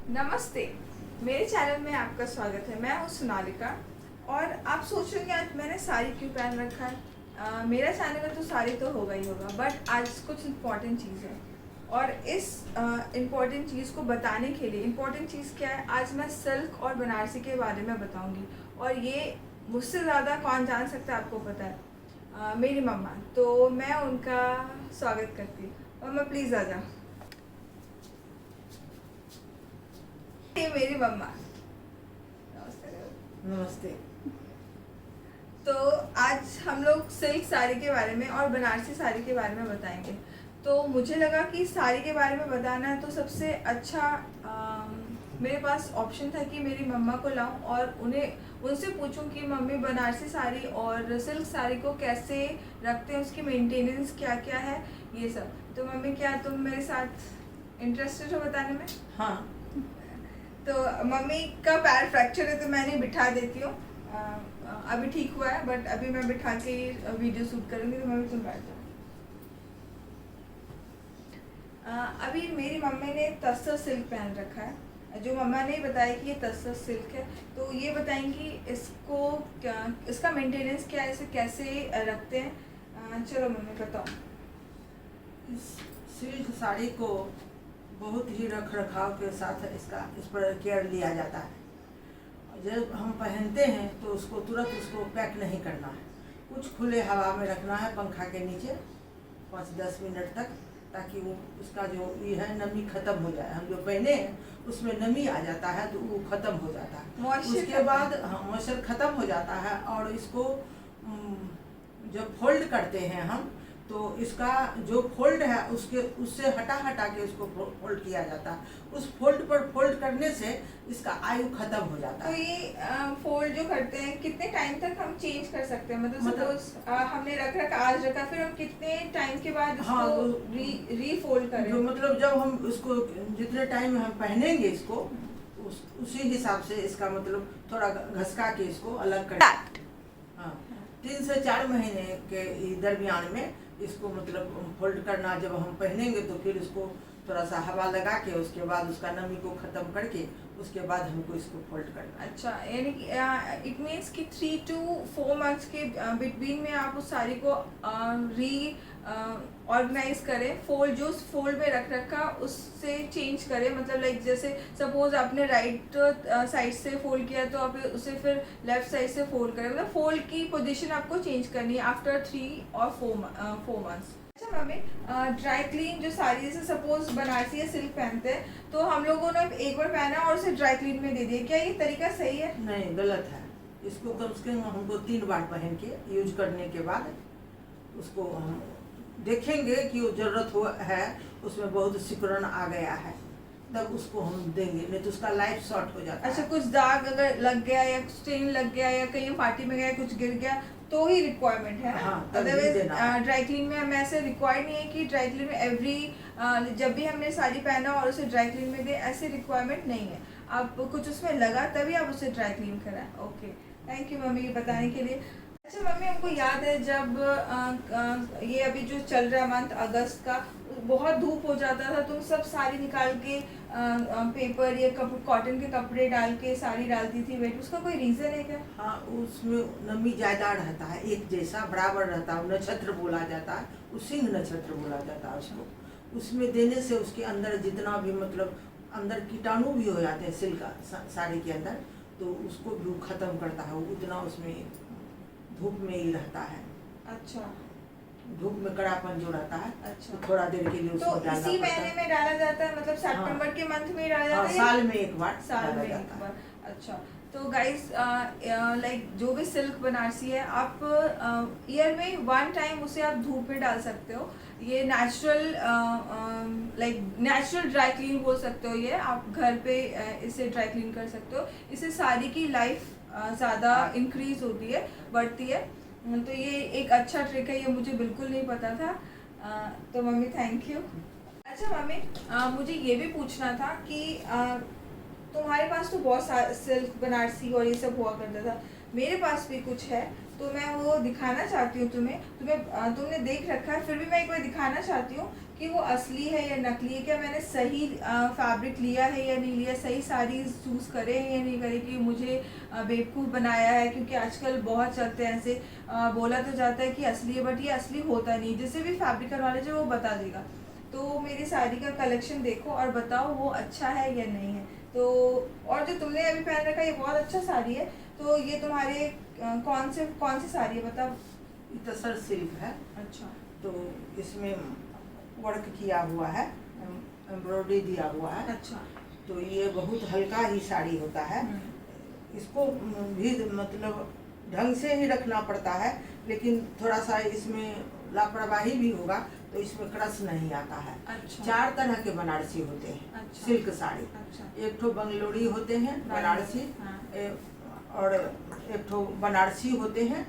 नमस्ते, मेरे चैनल में आपका स्वागत है। मैं हूँ सोनालिका और आप सोच रहे होंगे आज मैंने साड़ी क्यों पहन रखा है। मेरा चैनल है तो साड़ी तो होगा ही होगा, बट आज कुछ इम्पॉर्टेंट चीज़ है और इस इम्पॉर्टेंट चीज़ को बताने के लिए इम्पॉर्टेंट चीज़ क्या है, आज मैं सिल्क और बनारसी के बारे में बताऊँगी। और ये मुझसे ज़्यादा कौन जान सकता है आपको पता है, मेरी मम्मा। तो मैं उनका स्वागत करती हूँ। मम्मा प्लीज़ आ जाओ। ये मेरी मम्मा। नमस्ते। तो आज हम लोग सिल्क साड़ी के बारे में और बनारसी साड़ी के बारे में बताएंगे। तो मुझे लगा कि साड़ी के बारे में बताना है तो सबसे अच्छा मेरे पास ऑप्शन था कि मेरी मम्मा को लाऊं और उनसे पूछूं कि मम्मी बनारसी साड़ी और सिल्क साड़ी को कैसे रखते हैं, उसकी मेंटेनेंस क्या क्या है, ये सब। तो मम्मी क्या तुम मेरे साथ इंटरेस्टेड हो बताने में? हाँ। तो मम्मी का पैर फ्रैक्चर है तो मैंने बिठा देती हूँ। अभी ठीक हुआ है, बट अभी मैं बिठा के वीडियो शूट करूँगी। तो मम्मी तुम बैठ जाओ। अभी मेरी मम्मी ने तस्सर सिल्क पहन रखा है, जो मम्मा ने बताया कि ये तस्सर सिल्क है। तो ये बताएंगी इसको क्या, इसका मेंटेनेंस क्या है, इसे कैसे रखते हैं। चलो मम्मी बताओ। इस सिल्क साड़ी को बहुत ही रख रखाव के साथ इस पर केयर लिया जाता है। जब हम पहनते हैं तो उसको तुरंत पैक नहीं करना है, कुछ खुले हवा में रखना है पंखा के नीचे 5-10 मिनट तक, ताकि वो उसका जो ये है नमी खत्म हो जाए। हम जो पहने हैं उसमें नमी आ जाता है तो वो खत्म हो जाता है। उसके बाद मॉइस्चर खत्म हो जाता है और इसको जब फोल्ड करते हैं हम तो इसका जो फोल्ड है उससे हटा के उसको फोल्ड किया जाता है। उस फोल्ड करने से इसका आयु खत्म हो जाता है। तो ये फोल्ड जो करते हैं कितने टाइम तक हम चेंज कर सकते हैं? मतलब सपोज हमने आज रखा, फिर हम कितने टाइम के बाद इसको रीफोल्ड करें? जो मतलब जब हम उसको जितने टाइम में हम पहनेंगे इसको उसी हिसाब से इसका मतलब थोड़ा घसका के इसको अलग कर। हाँ, 3 से 4 महीने के दरमियान में इसको मतलब फोल्ड करना। जब हम पहनेंगे तो फिर इसको थोड़ा सा हवा लगा के उसके बाद उसका नमी को ख़त्म करके उसके बाद हमको इसको फोल्ड करना है। अच्छा, यानी कि इट मीन्स कि 3 to 4 मंथ्स के बिटवीन में आप उस साड़ी को ऑर्गेनाइज करें। फोल्ड में रख रखा उससे चेंज करें। मतलब लाइक जैसे सपोज आपने राइट साइड से फोल्ड किया तो आप उसे फिर लेफ्ट साइड से फोल्ड करें। मतलब फोल्ड की पोजीशन आपको चेंज करनी है आफ्टर 3 और 4 मंथ्स। अच्छा मम्मी, ड्राई क्लीन जो साड़ी जैसे सपोज बनारसी या सिल्क पहनते हैं तो हम लोगों ने एक बार पहना और उसे ड्राई क्लीन में दे दिया, क्या ये तरीका सही है? नहीं, गलत है। इसको कम से कम हमको 3 बार पहन के यूज करने के बाद उसको हम देखेंगे कि वो जरूरत है, उसमें बहुत सिकुड़न आ गया है, तब उसको हम देंगे, नहीं तो उसका लाइफ शॉर्ट हो जाता है। अच्छा, कुछ दाग अगर लग गया या स्टेन लग गया या कहीं पार्टी में गया कुछ गिर गया तो ही रिक्वायरमेंट है। हाँ, अदरवाइज ड्राई क्लीन में हमें ऐसे रिक्वायर्ड नहीं है कि ड्राई क्लीन में जब भी हमने साड़ी पहना और उसे ड्राई क्लीन में दे, ऐसे रिक्वायरमेंट नहीं है। आप कुछ उसमें लगा तभी आप उसे ड्राई क्लीन कराएं। ओके, थैंक यू मम्मी बताने के लिए। अच्छा मम्मी, हमको याद है जब ये अभी जो चल रहा मंथ अगस्त का, बहुत धूप हो जाता था, तुम सब साड़ी निकाल के पेपर या कॉटन के कपड़े डाल के साड़ी डालती थी वेट, उसका कोई रीज़न है क्या? हाँ, उसमें नमी ज़्यादा रहता है, एक जैसा बराबर रहता है, नक्षत्र बोला जाता है, वो सिंह नक्षत्र बोला जाता है उसको। उसमें देने से उसके अंदर जितना भी मतलब अंदर कीटाणु भी हो जाते हैं सिल्क साड़ी के अंदर, तो उसको भी ख़त्म करता है। उतना उसमें धूप में ही रहता है। अच्छा, धूप में कड़ापन जो रहता है, अच्छा, तो थोड़ा देर के लिए तो उसमें डालना इसी पड़ता महीने है। में डाला जाता है? मतलब सितंबर के मंथ में डाला जाता है? साल में एक बार साल डाला में जाता एक है। बार। अच्छा, तो गाइस लाइक जो भी सिल्क बनारसी है, आप ईयर में 1 टाइम उसे आप धूप में डाल सकते हो। ये नेचुरल नेचुरल ड्राई क्लीन बोल सकते हो। ये आप घर पे इसे ड्राई क्लीन कर सकते हो। इससे साड़ी की लाइफ ज़्यादा इंक्रीज होती है, बढ़ती है। तो ये एक अच्छा ट्रिक है, ये मुझे बिल्कुल नहीं पता था। तो मम्मी थैंक यू। अच्छा मम्मी, मुझे ये भी पूछना था कि तुम्हारे पास तो बहुत सिल्क बनारसी और ये सब हुआ करता था, मेरे पास भी कुछ है, तो मैं वो दिखाना चाहती हूँ तुम्हें। तुमने देख रखा है, फिर भी मैं एक बार दिखाना चाहती हूँ कि वो असली है या नकली है, क्या मैंने सही फैब्रिक लिया है या नहीं लिया, सही साड़ी चूज़ करे हैं या नहीं करे, कि मुझे बेवकूफ़ बनाया है। क्योंकि आजकल बहुत चलते हैं ऐसे, बोला तो जाता है कि असली है बट ये असली होता नहीं, जिससे भी फैब्रिक का नॉलेज है वो बता देगा। तो मेरी साड़ी का कलेक्शन देखो और बताओ वो अच्छा है या नहीं है। तो और जो तुमने अभी पहन रखा है ये बहुत अच्छा साड़ी है। तो ये तुम्हारे कौन सी साड़ी है बताओ। ये तसर सिल्क है। अच्छा। तो इसमें वर्क किया हुआ है, एम्ब्रॉयडरी दिया हुआ है। अच्छा। तो ये बहुत हल्का ही साड़ी होता है। इसको भी मतलब ढंग से ही रखना पड़ता है, लेकिन थोड़ा सा इसमें लापरवाही भी होगा तो इसमें क्रश नहीं आता है। अच्छा। 4 तरह के बनारसी होते हैं। अच्छा। सिल्क साड़ी। अच्छा। एक ठो बंगलोरी होते हैं बनारसी, हाँ। और एक ठो बनारसी होते हैं,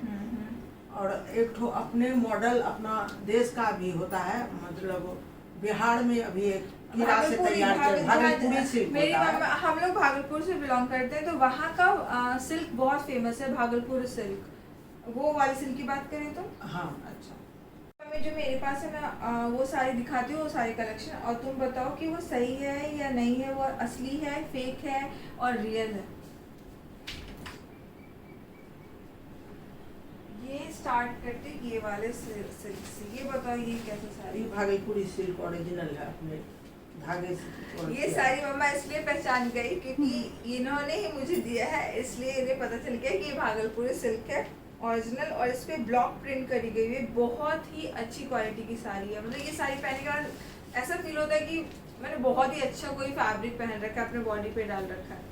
और एक ठो अपने मॉडल अपना देश का भी होता है। मतलब बिहार में अभी एक कीड़ा से तैयार किया भागलपुरी सिल्क होता है। हम लोग भागलपुर से बिलोंग करते हैं, तो वहाँ का सिल्क बहुत फेमस है, भागलपुर सिल्क। वो वाली सिल्क की बात करें तो हाँ। अच्छा। मैं जो मेरे पास है मैं वो साड़ी दिखाती हूँ, वो सारी कलेक्शन, और तुम बताओ कि वो सही है या नहीं है, वो असली है, फेक है और रियल है। ये स्टार्ट करते ये वाले सिल्क से। ये बताओ ये कैसा साड़ी। ये भागलपुरी सिल्क ओरिजिनल है, अपने धागे से। ये साड़ी मम्मा इसलिए पहचान गई क्योंकि इन्होंने ही मुझे दिया है, इसलिए इन्हें पता चल गया कि ये भागलपुरी सिल्क है ओरिजिनल, और इस पे ब्लॉक प्रिंट करी गई है। बहुत ही अच्छी क्वालिटी की साड़ी है। मतलब ये साड़ी पहनने के बाद ऐसा फील होता है कि मैंने बहुत ही अच्छा कोई फैब्रिक पहन रखा है, अपने बॉडी पे डाल रखा है।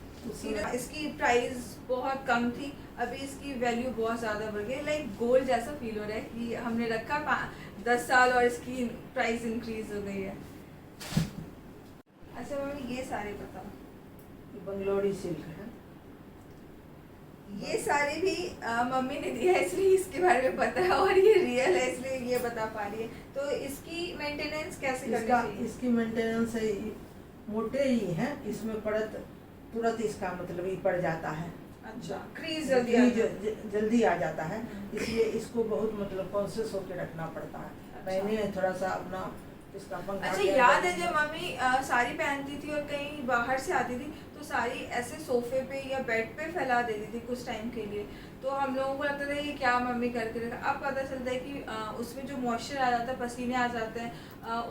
इसकी प्राइस बहुत कम थी, अभी इसकी वैल्यू बहुत ज़्यादा बढ़ गई। लाइक गोल्ड जैसा फील हो रहा है कि हमने रखा 10 साल और इसकी प्राइस इंक्रीज हो गई है। अच्छा मम्मी ये साड़ी बताओ। बंगलोरी सिल्क है। ये साड़ी भी मम्मी ने दिया है, इसलिए इसके बारे में पता है, और ये रियल है इसलिए ये बता पा रही है। तो इसकी मेंटेनेंस कैसे करनी चाहिए? इसकी मेंटेनेंस मोटे ही है, इसमें परत तुरंत इसका मतलब ही पड़ जाता है। अच्छा। क्रीज जल्दी आ जाता है, इसलिए इसको बहुत मतलब कॉन्शियस होकर रखना पड़ता है। अच्छा। मैंने थोड़ा सा अपना इसका पंखा। अच्छा याद है जब मम्मी साड़ी पहनती थी और कहीं बाहर से आती थी तो साड़ी ऐसे सोफे पे या बेड पे फैला देती थी कुछ टाइम के लिए, तो हम लोगों को लगता था ये क्या मम्मी करके रखा। अब पता चलता है कि उसमें जो मॉइस्चर आ जाता है, पसीने आ जाते हैं,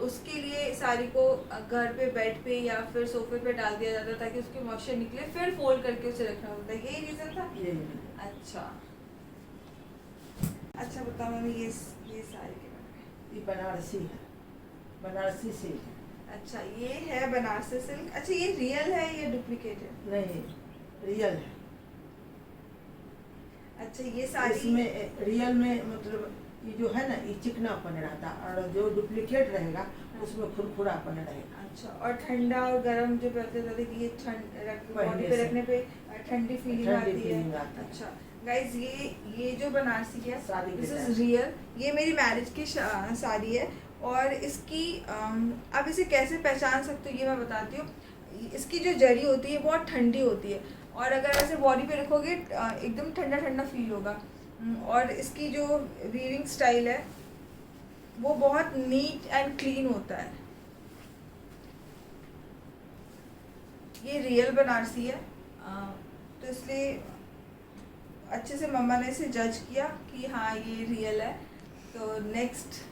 उसके लिए साड़ी को घर पे बेड पे या फिर सोफे पे डाल दिया जाता है ताकि उसके मॉइस्चर निकले, फिर फोल्ड करके उसे रखना होता है। यही रीज़न था। अच्छा। अच्छा बताओ मम्मी ये साड़ी के बारे में। ये बनारसी है, बनारसी सिल्क। अच्छा ये है बनारसी सिल्क। अच्छा ये रियल है या डुप्लीकेट है? नहीं, रियल है। अच्छा ये साड़ी इसमें रियल में मतलब ये जो है ना ये चिकनापन रहता है, और जो डुप्लीकेट रहेगा उसमें खुरखुरापन रहेगा। अच्छा, और ठंडा और गर्म जो पहनते थे कि ये बॉडी पे रखने पे ठंडी फीलिंग आती है। अच्छा गाइज ये जो बनारसी है दिस इज रियल। ये मेरी मैरिज की साड़ी है, और इसकी आप इसे कैसे पहचान सकते हो ये मैं बताती हूँ। इसकी जो जड़ी होती है बहुत ठंडी होती है, और अगर ऐसे बॉडी पे रखोगे एकदम ठंडा ठंडा फील होगा। और इसकी जो वीविंग स्टाइल है वो बहुत नीट एंड क्लीन होता है। ये रियल बनारसी है, तो इसलिए अच्छे से मम्मा ने इसे जज किया कि हाँ ये रियल है। तो नेक्स्ट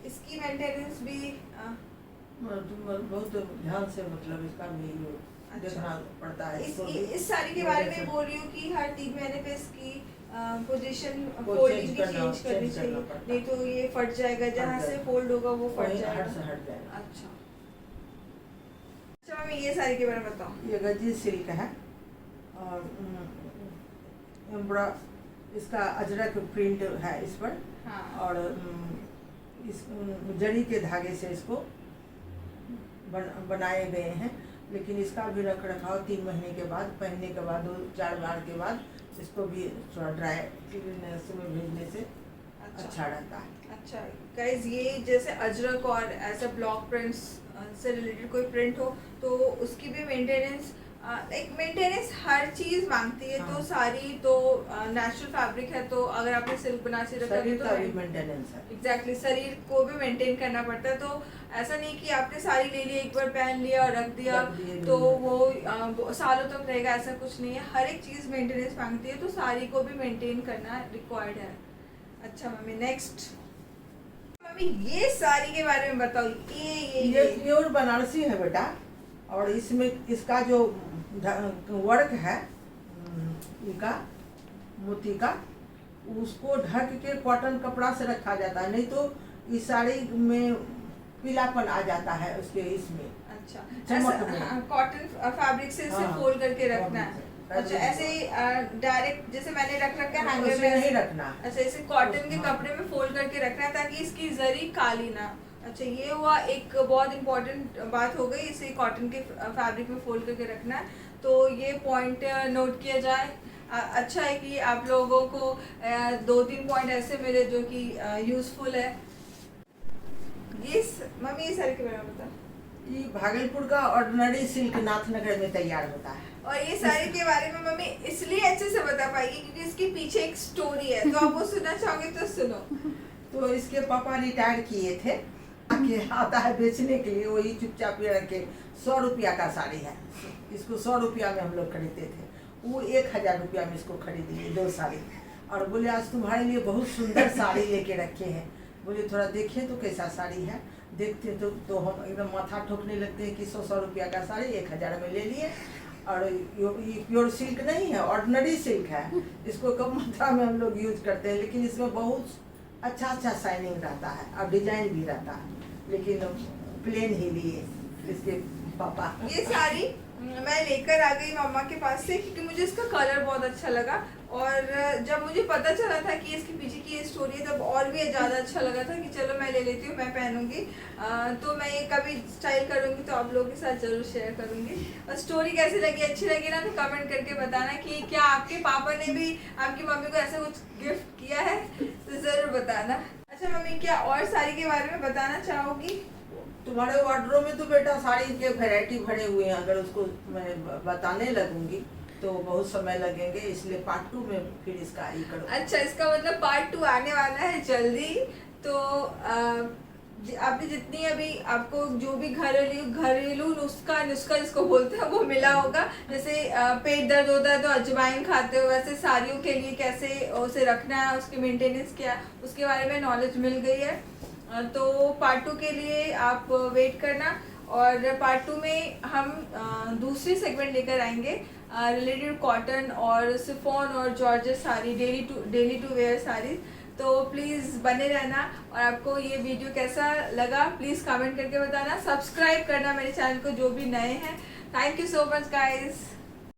इसकी मेंटेनेंस भी बहुत ध्यान से मतलब इसका भी देखना पड़ता है। इस साड़ी के बारे में बोल रही हूँ कि हर 3 महीने पे इसकी पोजीशन फोल्डिंग भी चेंज करनी चाहिए, नहीं तो ये फट जाएगा, जहाँ से फोल्ड होगा वो फट जाएगा। अच्छा अच्छा मम्मी ये साड़ी के बारे में बताओ। ये गजी सिल्क है, और इसका अजरक प्रिंट है इस पर। हाँ। और इस जड़ी के धागे से इसको बनाए गए हैं, लेकिन इसका भी रख रखाव 3 महीने के बाद, पहनने के बाद 2-4 बार के बाद इसको भी थोड़ा ड्राई क्लीननेस में भेजने से अच्छा रहता है। अच्छा गाइज ये जैसे अजरक और ऐसा ब्लॉक प्रिंट्स से रिलेटेड कोई प्रिंट हो तो उसकी भी मेंटेनेंस एक मेंटेनेंस हर चीज मांगती है। तो हाँ। साड़ी तो नेचुरल फैब्रिक है, तो अगर आपने सिल्क बना के रखा है शरीर तो का भी मेंटेनेंस है। एग्जैक्टली शरीर को भी मेंटेन करना पड़ता है। तो ऐसा नहीं कि आपने साड़ी ले ली, एक बार पहन लिया और रख दिया रख दिए, तो वो सालों तक रहेगा, ऐसा कुछ नहीं है। हर एक चीज मेंटेनेंस मांगती है, तो साड़ी को भी मेंटेन करना रिक्वायर्ड है। अच्छा मम्मी, नेक्स्ट मम्मी ये साड़ी के बारे में बताओ। ये प्योर बनारसी है बेटा, और इसमें इसका जो वर्क है इनका मोती का, उसको ढक के कॉटन कपड़ा से रखा जाता है, नहीं तो इस साड़ी में पीलापन आ जाता है उसके इसमें। अच्छा, चमक में। ऐसा कॉटन फैब्रिक से इसे हाँ, फोल्ड करके रखना है। fabric अच्छा, ऐसे डायरेक्ट जैसे मैंने रख रखा है हैंगर उसमें में, नहीं रखना। अच्छा इसे कॉटन के हाँ। कपड़े में फोल्ड करके रखना है ताकि इसकी जरी काली ना। अच्छा, ये हुआ एक बहुत इंपॉर्टेंट बात हो गई, इसे कॉटन के फैब्रिक में फोल्ड करके रखना है। तो ये पॉइंट नोट किया जाए। अच्छा है कि आप लोगों को 2-3 पॉइंट ऐसे मिले जो कि यूजफुल है। मम्मी ये साड़ी के बारे में बता। ये भागलपुर का ऑर्डिनरी सिल्क नाथनगर में तैयार होता है। और ये साड़ी के बारे में मम्मी इसलिए अच्छे से बता पाएगी क्योंकि इसके पीछे एक स्टोरी है, तो आप वो सुनना चाहोगे तो सुनो। तो इसके पापा रिटायर किए थे, आके आता है बेचने के लिए, वही चुपचाप ये रखे। 100 रुपया का साड़ी है, इसको 100 रुपया में हम लोग खरीदते थे। वो 1000 रुपया में इसको खरीदिए 2 साड़ी, और बोले आज तुम्हारे लिए बहुत सुंदर साड़ी लेके रखे हैं। बोले थोड़ा देखिए तो कैसा साड़ी है। देखते तो हम एकदम माथा ठोकने लगते हैं कि 100 रुपया का साड़ी 1000 में ले लिए। और ये प्योर सिल्क नहीं है, ऑर्डिनरी सिल्क है। इसको कम मात्रा में हम लोग यूज करते हैं, लेकिन इसमें बहुत अच्छा शाइनिंग रहता है और डिजाइन भी रहता है, लेकिन प्लेन ही लिए इसके पापा। ये साड़ी मैं लेकर आ गई मम्मा के पास से क्योंकि मुझे इसका कलर बहुत अच्छा लगा, और जब मुझे पता चला था कि इसके पीछे की ये स्टोरी है तब और भी ज़्यादा अच्छा लगा था कि चलो मैं ले लेती हूँ, मैं पहनूंगी। तो मैं ये कभी स्टाइल करूँगी तो आप लोगों के साथ ज़रूर शेयर करूँगी। और स्टोरी कैसी लगी, अच्छी लगी ना, तो कमेंट करके बताना कि क्या आपके पापा ने भी आपकी मम्मी को ऐसा कुछ गिफ्ट किया है, तो ज़रूर बताना। अच्छा मम्मी, क्या और साड़ी के बारे में बताना चाहोगी? तुम्हारे वार्डरोब में तो बेटा साड़ी के वैरायटी भरे हुए हैं, अगर उसको मैं बताने लगूंगी तो बहुत समय लगेंगे, इसलिए पार्ट 2 में फिर इसका ये करो। अच्छा, इसका मतलब पार्ट 2 आने वाला है जल्दी। तो आपने जितनी अभी आपको जो भी घरेलू नुस्खा जिसको बोलते हैं वो मिला होगा, जैसे पेट दर्द होता है तो अजवाइन खाते हो, वैसे साड़ियों के लिए कैसे उसे रखना है, उसकी मेंटेनेंस क्या है, उसके बारे में नॉलेज मिल गई है। तो पार्ट 2 के लिए आप वेट करना, और पार्ट 2 में हम दूसरी सेगमेंट लेकर आएंगे रिलेटेड कॉटन और सिफॉन और georgette sari, daily to wear sari. तो प्लीज़ बने रहना, और आपको ये वीडियो कैसा लगा प्लीज़ कमेंट करके बताना। सब्सक्राइब करना मेरे चैनल को जो भी नए हैं। Thank you so much guys.